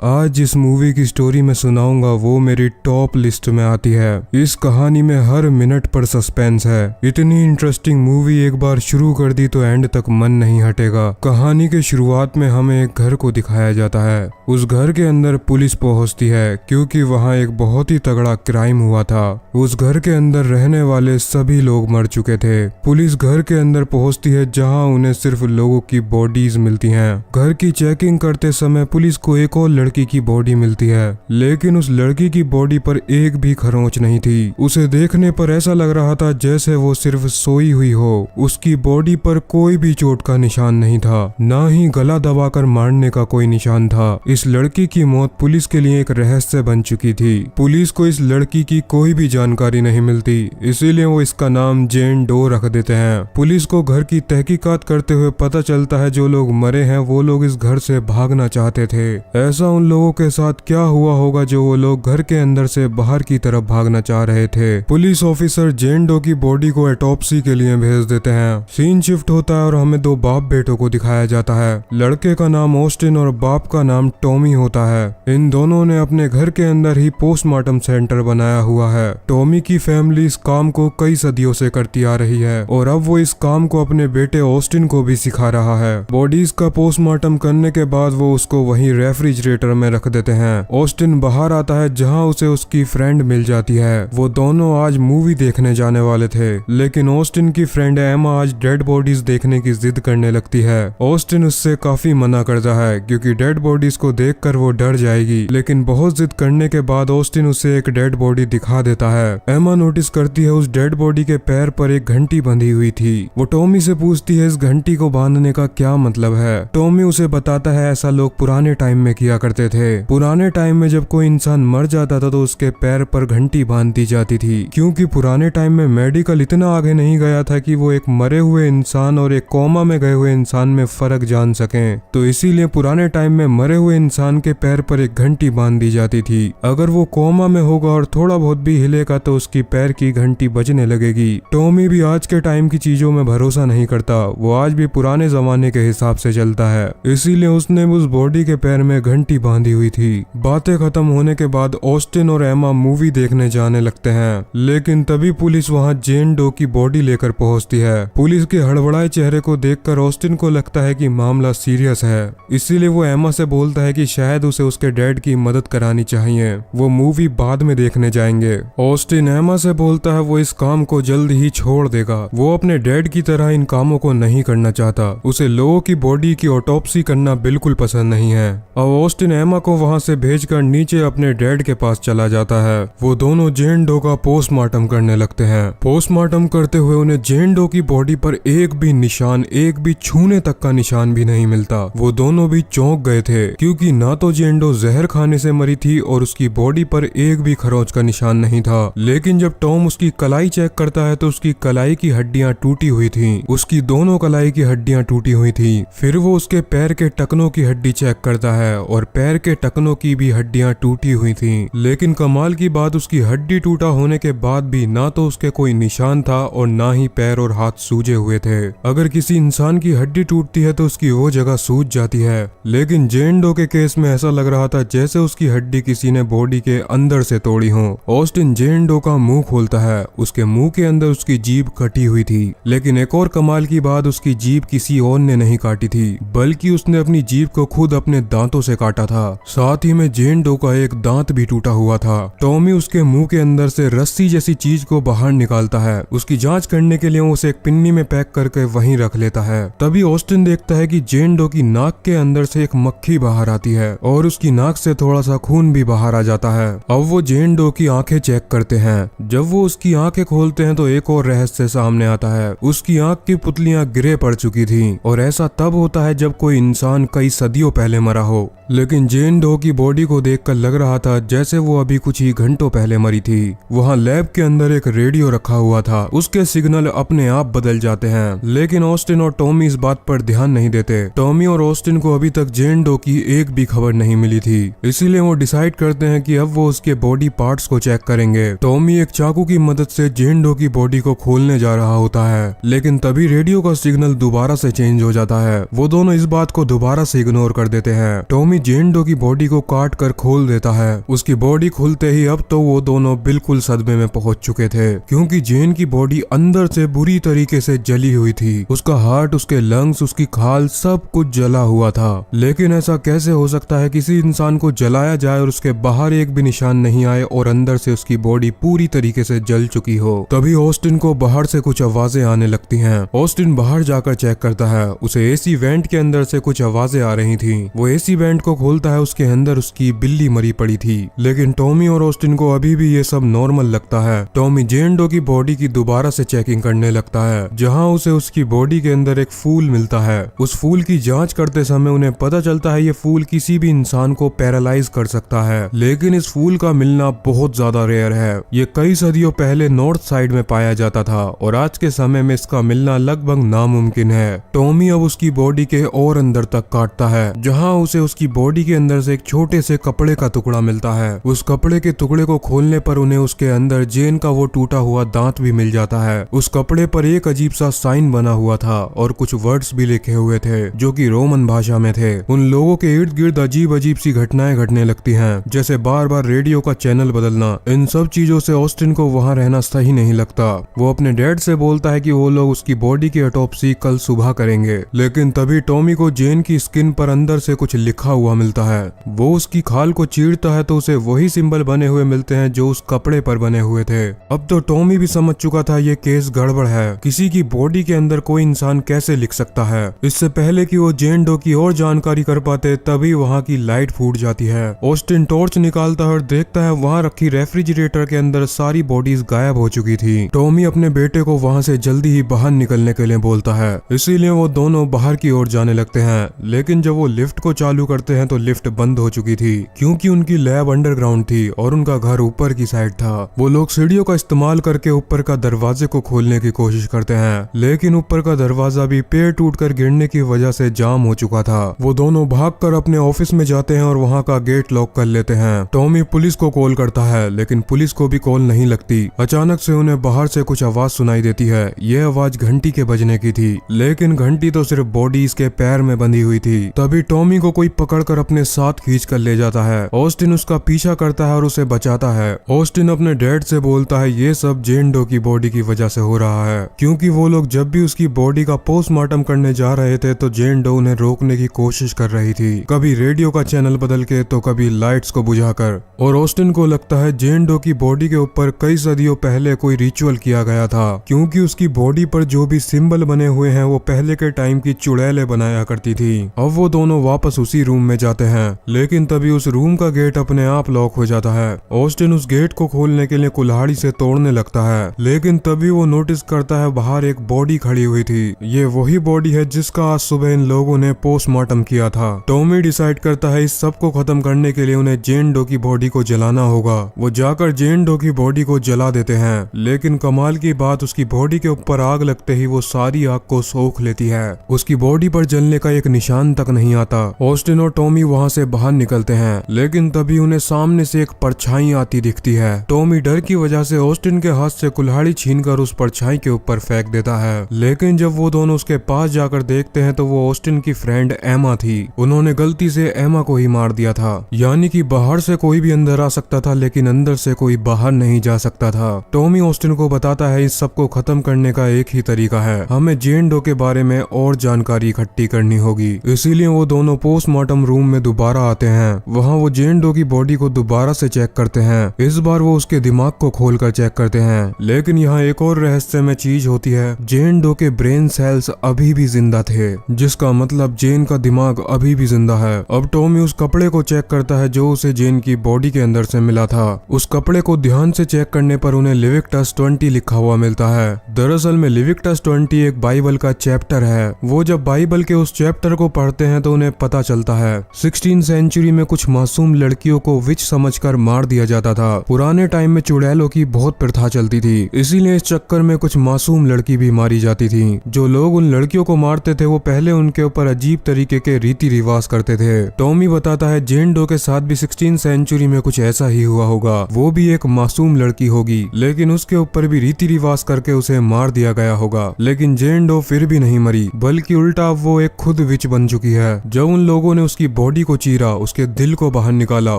आज जिस मूवी की स्टोरी मैं सुनाऊंगा वो मेरी टॉप लिस्ट में आती है। इस कहानी में हर मिनट पर सस्पेंस है। इतनी इंटरेस्टिंग मूवी एक बार शुरू कर दी तो एंड तक मन नहीं हटेगा। कहानी के शुरुआत में हमें एक घर को दिखाया जाता है। उस घर के अंदर पुलिस पहुंचती है क्योंकि वहां एक बहुत ही तगड़ा क्राइम हुआ था। उस घर के अंदर रहने वाले सभी लोग मर चुके थे। पुलिस घर के अंदर पहुंचती है जहां उन्हें सिर्फ लोगों की बॉडीज मिलती हैं। घर की चेकिंग करते समय पुलिस को एक और लड़की की बॉडी मिलती है, लेकिन उस लड़की की बॉडी पर एक भी खरोंच नहीं थी। उसे देखने पर ऐसा लग रहा था जैसे वो सिर्फ सोई हुई हो। उसकी बॉडी पर कोई भी चोट का निशान नहीं था, ना ही गला दबाकर मारने का कोई निशान था। इस लड़की की मौत पुलिस के लिए एक रहस्य बन चुकी थी। पुलिस को इस लड़की की कोई भी जानकारी नहीं मिलती, इसीलिए वो इसका नाम जेन डो रख देते हैं। पुलिस को घर की तहकीकात करते हुए पता चलता है जो लोग मरे हैं वो लोग इस घर से भागना चाहते थे। ऐसा उन लोगों के साथ क्या हुआ होगा जो वो लोग घर के अंदर से बाहर की तरफ भागना चाह रहे थे। पुलिस ऑफिसर जेन डो की बॉडी को ऑटोप्सी के लिए भेज देते हैं। सीन शिफ्ट होता है और हमें दो बाप बेटों को दिखाया जाता है। लड़के का नाम ऑस्टिन और बाप का नाम टॉमी होता है। इन दोनों ने अपने घर के अंदर ही पोस्टमार्टम सेंटर बनाया हुआ है। टॉमी की फैमिली इस काम को कई सदियों से करती आ रही है और अब वो इस काम को अपने बेटे ऑस्टिन को भी सिखा रहा है। बॉडीज का पोस्टमार्टम करने के बाद वो उसको वहीं रेफ्रिजरेटर में रख देते हैं। ऑस्टिन बाहर आता है जहां उसे उसकी फ्रेंड मिल जाती है। वो दोनों आज मूवी देखने जाने वाले थे, लेकिन ऑस्टिन की फ्रेंड एमा आज डेड बॉडीज देखने की जिद करने लगती है। ऑस्टिन उससे काफी मना करता है क्योंकि डेड बॉडीज को देखकर वो डर जाएगी, लेकिन बहुत जिद करने के बाद ऑस्टिन उसे एक डेड बॉडी दिखा देता है। एमा नोटिस करती है उस डेड बॉडी के पैर पर एक घंटी बंधी हुई थी। वो टॉमी से पूछती है इस घंटी को बांधने का क्या मतलब है। टॉमी उसे बताता है ऐसा लोग पुराने टाइम में किया करते थे। पुराने टाइम में जब कोई इंसान मर जाता था तो उसके पैर पर घंटी बांध दी जाती थी, क्योंकि पुराने टाइम में मेडिकल इतना आगे नहीं गया था कि वो एक मरे हुए इंसान और एक कोमा में गए हुए इंसान में फर्क जान सकें। तो इसीलिए पुराने टाइम में मरे हुए इंसान के पैर पर एक घंटी बांध दी जाती थी। अगर वो कोमा में होगा और थोड़ा बहुत भी हिलेगा तो उसकी पैर की घंटी बजने लगेगी। टॉमी भी आज के टाइम की चीजों में भरोसा नहीं करता, वो आज भी पुराने जमाने के हिसाब से चलता है, इसीलिए उसने उस बॉडी के पैर में घंटी बांधी हुई थी। बातें खत्म होने के बाद ऑस्टिन और एमा मूवी देखने जाने लगते हैं, लेकिन तभी पुलिस वहां जेन डो की बॉडी लेकर पहुंचती है। पुलिस के हड़बड़ाए चेहरे को देखकर ऑस्टिन को लगता है कि मामला सीरियस है, इसीलिए वो एमा से बोलता है कि शायद उसे उसके डैड की मदद करानी चाहिए, वो मूवी बाद में देखने जाएंगे। ऑस्टिन एमा से बोलता है वो इस काम को जल्द ही छोड़ देगा, वो अपने डैड की तरह इन कामों को नहीं करना चाहता। उसे लोगों की बॉडी की ऑटोप्सी करना बिल्कुल पसंद नहीं है। अब ऑस्टिन एमा को वहां से भेजकर नीचे अपने डैड के पास चला जाता है। वो दोनों जेन डो का पोस्टमार्टम करने लगते हैं। पोस्टमार्टम करते हुए उन्हें जेन डो की बॉडी पर एक भी निशान, एक भी छूने तक का निशान भी नहीं मिलता। वो दोनों भी चौंक गए थे क्योंकि ना तो जेन डो जहर खाने से मरी थी और उसकी बॉडी पर एक भी खरोंच का निशान नहीं था। लेकिन जब टॉम उसकी कलाई चेक करता है तो उसकी कलाई की हड्डियां टूटी हुई थी। उसकी दोनों कलाई की हड्डियां टूटी हुई थी। फिर वो उसके पैर के टखनों की हड्डी चेक करता है और पैर के टखनों की भी हड्डियां टूटी हुई थी। लेकिन कमाल की बात, उसकी हड्डी टूटा होने के बाद भी ना तो उसके कोई निशान था और ना ही पैर और हाथ सूजे हुए थे। अगर किसी इंसान की हड्डी टूटती है तो उसकी वो जगह सूज जाती है, लेकिन जेन डो के केस में ऐसा लग रहा था जैसे उसकी हड्डी किसी ने बॉडी के अंदर से तोड़ी हो। ऑस्टिन जेन डो का मुंह खोलता है। उसके मुंह के अंदर उसकी जीभ कटी हुई थी, लेकिन एक और कमाल की बात, उसकी जीभ किसी और ने नहीं काटी थी, बल्कि उसने अपनी जीभ को खुद अपने दांतों से काटा था। साथ ही में जेन डो का एक दांत भी टूटा हुआ था। टॉमी उसके मुंह के अंदर से रस्सी जैसी चीज को बाहर निकालता है। उसकी जांच करने के लिए उसे एक पिन्नी में पैक करके वहीं रख लेता है। तभी ऑस्टिन देखता है कि जेन डो की नाक के अंदर से एक मक्खी बाहर आती है और उसकी नाक से थोड़ा सा खून भी बाहर आ जाता है। अब वो जेन डो की आंखें चेक करते हैं। जब वो उसकी आंखें खोलते हैं तो एक और रहस्य सामने आता है। उसकी आंख की पुतलियां गिरे पड़ चुकी थी और ऐसा तब होता है जब कोई इंसान कई सदियों पहले मरा हो। लेकिन जेन डो की बॉडी को देखकर लग रहा था जैसे वो अभी कुछ ही घंटों पहले मरी थी। वहाँ लैब के अंदर एक रेडियो रखा हुआ था, उसके सिग्नल अपने आप बदल जाते हैं, लेकिन ऑस्टिन और टॉमी इस बात पर ध्यान नहीं देते। टॉमी और ऑस्टिन को अभी तक जेन डो की एक भी खबर नहीं मिली थी, इसीलिए वो डिसाइड करते हैं कि अब वो उसके बॉडी पार्ट्स को चेक करेंगे। टॉमी एक चाकू की मदद से जेन डो की बॉडी को खोलने जा रहा होता है, लेकिन तभी रेडियो का सिग्नल दोबारा से चेंज हो जाता है। वो दोनों इस बात को दोबारा से इग्नोर कर देते हैं। टॉमी जेन डो की की बॉडी को काट कर खोल देता है। उसकी बॉडी खुलते ही अब तो वो दोनों बिल्कुल सदमे में पहुंच चुके थे, क्योंकि जेन की बॉडी अंदर से बुरी तरीके से जली हुई थी। उसका हार्ट, उसके लंग्स, उसकी खाल सब कुछ जला हुआ था। लेकिन ऐसा कैसे हो सकता है किसी इंसान को जलाया जाए और उसके बाहर एक भी निशान नहीं आए और अंदर से उसकी बॉडी पूरी तरीके से जल चुकी हो। तभी ऑस्टिन को बाहर से कुछ आवाजें आने लगती हैं। ऑस्टिन बाहर जाकर चेक करता है। उसे एसी वेंट के अंदर से कुछ आवाजें आ रही थी। वो एसी वेंट को खोलता है। उसके अंदर उसकी बिल्ली मरी पड़ी थी। लेकिन टॉमी और ऑस्टिन को अभी भी ये सब नॉर्मल लगता है। टॉमी जेन डो की बॉडी की दोबारा से चेकिंग करने लगता है, जहाँ उसे उसकी बॉडी के अंदर एक फूल मिलता है। उस फूल की जांच करते समय उन्हें पता चलता है ये फूल किसी भी इंसान को पैरालाइज कर सकता है। लेकिन इस फूल का मिलना बहुत ज्यादा रेयर है। ये कई सदियों पहले नॉर्थ साइड में पाया जाता था और आज के समय में इसका मिलना लगभग नामुमकिन है। टॉमी अब उसकी बॉडी के और अंदर तक काटता है, जहाँ उसे उसकी बॉडी के अंदर से एक छोटे से कपड़े का टुकड़ा मिलता है। उस कपड़े के टुकड़े को खोलने पर उन्हें उसके अंदर जेन का वो टूटा हुआ दांत भी मिल जाता है। उस कपड़े पर एक अजीब सा साइन बना हुआ था और कुछ वर्ड्स भी लिखे हुए थे जो कि रोमन भाषा में थे। उन लोगों के इर्द गिर्द अजीब अजीब सी घटनाएं घटने लगती हैं, जैसे बार बार रेडियो का चैनल बदलना। इन सब चीजों से ऑस्टिन को वहाँ रहना सही नहीं लगता। वो अपने डैड से बोलता है कि वो लोग उसकी बॉडी की ऑटोप्सी कल सुबह करेंगे। लेकिन तभी टॉमी को जेन की स्किन पर अंदर से कुछ लिखा हुआ मिलता है। वो उसकी खाल को चीरता है तो उसे वही सिंबल बने हुए मिलते हैं जो उस कपड़े पर बने हुए थे। अब तो टॉमी भी समझ चुका था ये केस गड़बड़ है। किसी की बॉडी के अंदर कोई इंसान कैसे लिख सकता है। इससे पहले कि वो जेन डो की और जानकारी कर पाते तभी वहाँ की लाइट फूट जाती है। ऑस्टिन टॉर्च निकालता है और देखता है वहाँ रखी रेफ्रिजरेटर के अंदर सारी बॉडीज गायब हो चुकी थी। टॉमी अपने बेटे को वहाँ से जल्दी ही बाहर निकलने के लिए बोलता है, इसीलिए वो दोनों बाहर की ओर जाने लगते हैं। लेकिन जब वो लिफ्ट को चालू करते हैं तो लिफ्ट बंद हो चुकी थी, क्योंकि उनकी लैब अंडरग्राउंड थी और उनका घर ऊपर की साइड था। वो लोग सीढ़ियों का इस्तेमाल करके ऊपर का दरवाजे को खोलने की कोशिश करते हैं, लेकिन ऊपर का दरवाजा भी पेड़ टूटकर गिरने की वजह से जाम हो चुका था। वो दोनों भागकर अपने ऑफिस में जाते हैं और वहाँ का गेट लॉक कर लेते हैं। टॉमी पुलिस को कॉल करता है, लेकिन पुलिस को भी कॉल नहीं लगती। अचानक से उन्हें बाहर से कुछ आवाज सुनाई देती है। ये आवाज घंटी के बजने की थी, लेकिन घंटी तो सिर्फ बॉडीज के पैर में बंधी हुई थी। तभी टॉमी को कोई पकड़कर अपने साथ खींच कर ले जाता है। ऑस्टिन उसका पीछा करता है और उसे बचाता है। ऑस्टिन अपने डैड से बोलता है ये सब जेन डो की बॉडी की वजह से हो रहा है, क्योंकि वो लोग जब भी उसकी बॉडी का पोस्टमार्टम करने जा रहे थे तो जेन डो उन्हें रोकने की कोशिश कर रही थी, कभी रेडियो का चैनल बदल के तो कभी लाइट्स को बुझाकर। और ऑस्टिन को लगता है जेन डो की बॉडी के ऊपर कई सदियों पहले कोई रिचुअल किया गया था, क्योंकि उसकी बॉडी पर जो भी सिंबल बने हुए हैं वो पहले के टाइम की चुड़ैलें बनाया करती थी। अब वो दोनों वापस उसी रूम में जाते हैं, लेकिन तभी उस रूम का गेट अपने आप लॉक हो जाता है। ऑस्टिन उस गेट को खोलने के लिए कुल्हाड़ी से तोड़ने लगता है, लेकिन तभी वो नोटिस करता है बाहर एक बॉडी खड़ी हुई थी। ये वही बॉडी है जिसका आज सुबह इन लोगों ने पोस्टमार्टम किया था। टॉमी डिसाइड करता है इस सब को खत्म करने के लिए उन्हें जेन डो की बॉडी को जलाना होगा। वो जाकर जेन डो की बॉडी को जला देते हैं, लेकिन कमाल की बात उसकी बॉडी के ऊपर आग लगते ही वो सारी आग को सोख लेती है। उसकी बॉडी पर जलने का एक निशान तक नहीं आता। ऑस्टिन और टॉमी वहाँ से बाहर निकलते हैं, लेकिन तभी उन्हें सामने से एक परछाई आती दिखती है। टॉमी डर की वजह से ऑस्टिन के हाथ से कुल्हाड़ी छीनकर उस परछाई के ऊपर फेंक देता है। लेकिन जब वो दोनों उसके पास जाकर देखते हैं तो वो ऑस्टिन की फ्रेंड एमा थी। उन्होंने गलती से एमा को ही मार दिया था, यानी कि बाहर से कोई भी अंदर आ सकता था लेकिन अंदर से कोई बाहर नहीं जा सकता था। टॉमी ऑस्टिन को बताता है इस सब को खत्म करने का एक ही तरीका है, हमें जेन डो के बारे में और जानकारी इकट्ठी करनी होगी। इसीलिए वो दोनों पोस्टमार्टम रूम में दोबारा आते हैं। वहाँ वो जेन डो की बॉडी को दोबारा से चेक करते हैं। इस बार वो उसके दिमाग को खोलकर चेक करते हैं, लेकिन यहाँ एक और रहस्यमय चीज होती है। जेन डो के ब्रेन सेल्स अभी भी जिंदा थे, जिसका मतलब जेन का दिमाग अभी भी जिंदा है। अब टॉमी उस कपड़े को चेक करता है जो उसे जेन की बॉडी के अंदर से मिला था। उस कपड़े को ध्यान से चेक करने पर उन्हें लिविक्टस 20 लिखा हुआ मिलता है। दरअसल में लिविक्टस 20 एक बाइबल का चैप्टर है। वो जब बाइबल के उस चैप्टर को पढ़ते हैं तो उन्हें पता चलता है 16वीं सेंचुरी में कुछ मासूम लड़कियों को विच समझकर मार दिया जाता था। पुराने टाइम में चुड़ैलों की बहुत प्रथा चलती थी, इसीलिए इस चक्कर में कुछ मासूम लड़की भी मारी जाती थी। जो लोग उन लड़कियों को मारते थे वो पहले उनके ऊपर अजीब तरीके के रीति रिवाज करते थे। टॉमी बताता है जेन डो के साथ भी 16वीं सेंचुरी में कुछ ऐसा ही हुआ होगा। वो भी एक मासूम लड़की होगी, लेकिन उसके ऊपर भी रीति रिवाज करके उसे मार दिया गया होगा। लेकिन जेन डो फिर भी नहीं मरी, बल्कि उल्टा वो एक खुद विच बन चुकी है। जब उन लोगों ने उसकी बॉडी को चीरा, उसके दिल को बाहर निकाला,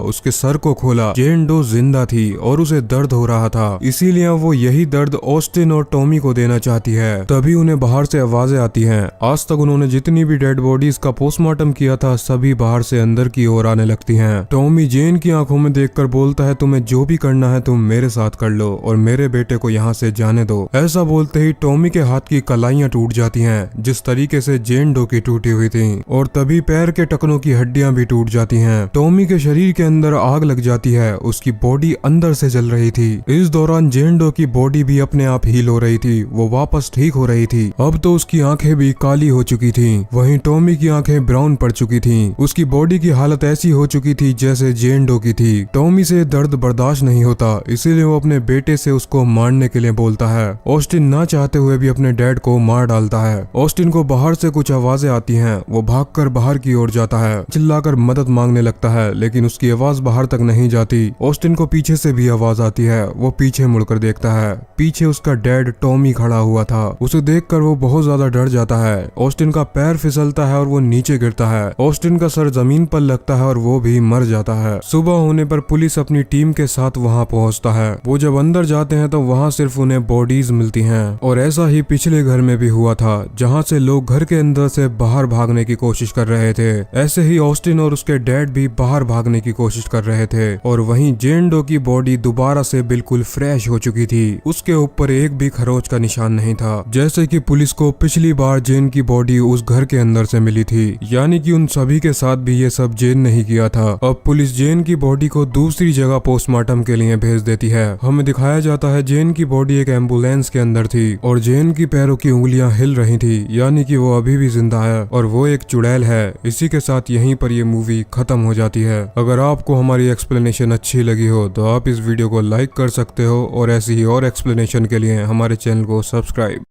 उसके सर को खोला। जेन डो जिंदा थी और उसे दर्द हो रहा था, इसीलिए अब वो यही दर्द ऑस्टिन और टॉमी को देना चाहती है। तभी उन्हें बाहर से आवाजें आती हैं। आज तक उन्होंने जितनी भी डेड बॉडीज का पोस्टमार्टम किया था सभी बाहर से अंदर की ओर आने लगती हैं। टॉमी जेन की आंखों में देखकर बोलता है, तुम्हें जो भी करना है तुम मेरे साथ कर लो और मेरे बेटे को यहाँ से जाने दो। ऐसा बोलते ही टॉमी के हाथ की कलाइयां टूट जाती हैं, जिस तरीके से जेन डो की टूटी हुई थी, और तभी पैर के टखनों की हड्डियां भी टूट जाती हैं। टॉमी के शरीर के अंदर आग लग जाती है, उसकी बॉडी अंदर से जल रही थी। इस दौरान जेन डो की बॉडी भी अपने आप हील हो रही थी, वो वापस ठीक हो रही थी। अब तो उसकी आंखें भी काली हो चुकी थी, वहीं टॉमी की आंखें ब्राउन पड़ चुकी थी। उसकी बॉडी की हालत ऐसी हो चुकी थी जैसे जेन डो की थी। टॉमी से दर्द बर्दाश्त नहीं होता, इसीलिए वो अपने बेटे से उसको मारने के लिए बोलता है। ऑस्टिन ना चाहते हुए भी अपने डैड को मार डालता है। ऑस्टिन को बाहर से कुछ आवाजें आती हैं, वो भागकर बाहर की ओर जाता है, चिल्लाकर मदद मांगने लगता है, लेकिन उसकी आवाज बाहर तक नहीं जाती। ऑस्टिन को पीछे से भी आवाज आती है, वो पीछे मुड़कर देखता है, पीछे उसका डैड टॉमी खड़ा हुआ था। उसे देखकर वो बहुत ज्यादा डर जाता है। ऑस्टिन का पैर फिसलता है और वो नीचे गिरता है। ऑस्टिन का सर जमीन पर लगता है और वो भी मर जाता है। सुबह होने पर पुलिस अपनी टीम के साथ वहाँ पहुँचता है। वो जब अंदर जाते हैं तो वहाँ सिर्फ उन्हें बॉडीज मिलती हैं, और ऐसा ही पिछले घर में भी हुआ था, जहाँ से लोग घर के अंदर से बाहर भागने की कोशिश कर रहे थे। ऐसे ही ऑस्टिन और उसके डैड भी बाहर भागने की कोशिश कर रहे थे, और वहीं जेन डो की बॉडी दोबारा से बिल्कुल फ्रेश हो चुकी थी। उसके ऊपर एक भी खरोच का निशान नहीं था, जैसे कि पुलिस को पिछली बार जेन की बॉडी उस घर के अंदर से मिली थी, यानी कि उन सभी के साथ भी ये सब जेन नहीं किया था। अब पुलिस जेन की बॉडी को दूसरी जगह पोस्टमार्टम के लिए भेज देती है। हमें दिखाया जाता है जेन की बॉडी एक एम्बुलेंस के अंदर थी और जेन की पैरों की उंगलियां हिल रही थी, यानी कि वो अभी भी जिंदा है और वो एक चुड़ैल है। इसी के साथ यहीं पर ये मूवी खत्म हो जाती है। अगर आपको हमारी एक्सप्लेनेशन अच्छी लगी हो तो आप इस वीडियो को लाइक कर सकते हो, और ऐसी ही और एक्सप्लेनेशन के लिए हमारे चैनल को सब्सक्राइब